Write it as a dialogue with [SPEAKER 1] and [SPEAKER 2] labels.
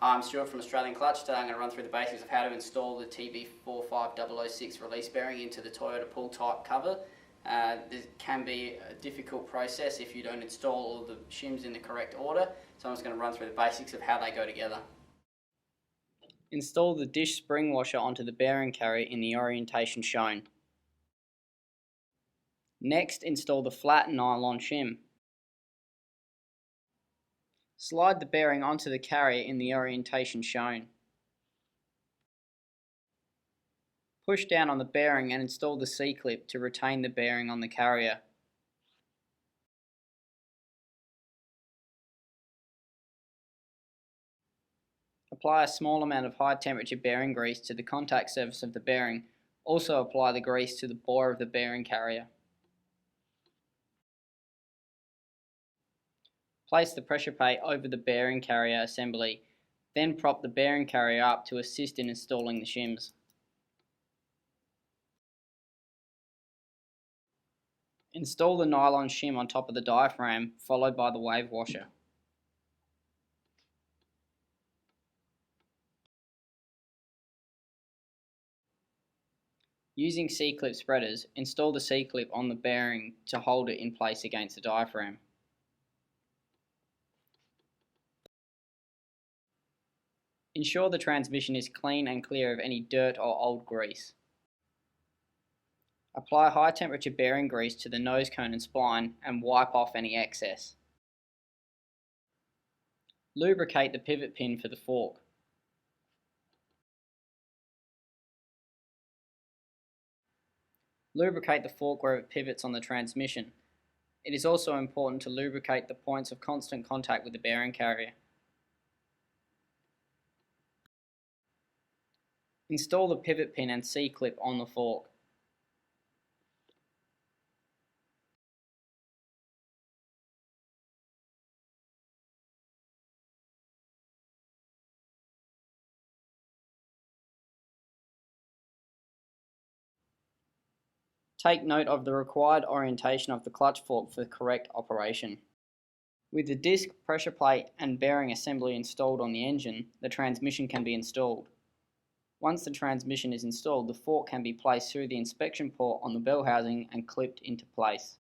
[SPEAKER 1] I'm Stuart from Australian Clutch. Today I'm going to run through the basics of how to install the TB45006 release bearing into the Toyota pull type cover. This can be a difficult process if you don't install all the shims in the correct order, so I'm just going to run through the basics of how they go together. Install the dish spring washer onto the bearing carrier in the orientation shown. Next, install the flat nylon shim. Slide the bearing onto the carrier in the orientation shown. Push down on the bearing and install the C-clip to retain the bearing on the carrier. Apply a small amount of high temperature bearing grease to the contact surface of the bearing. Also apply the grease to the bore of the bearing carrier. Place the pressure plate over the bearing carrier assembly, then prop the bearing carrier up to assist in installing the shims. Install the nylon shim on top of the diaphragm, followed by the wave washer. Using C-clip spreaders, install the C-clip on the bearing to hold it in place against the diaphragm. Ensure the transmission is clean and clear of any dirt or old grease. Apply high temperature bearing grease to the nose cone and spline and wipe off any excess. Lubricate the pivot pin for the fork. Lubricate the fork where it pivots on the transmission. It is also important to lubricate the points of constant contact with the bearing carrier. Install the pivot pin and C-clip on the fork. Take note of the required orientation of the clutch fork for correct operation. With the disc, pressure plate and bearing assembly installed on the engine, the transmission can be installed. Once the transmission is installed, the fork can be placed through the inspection port on the bell housing and clipped into place.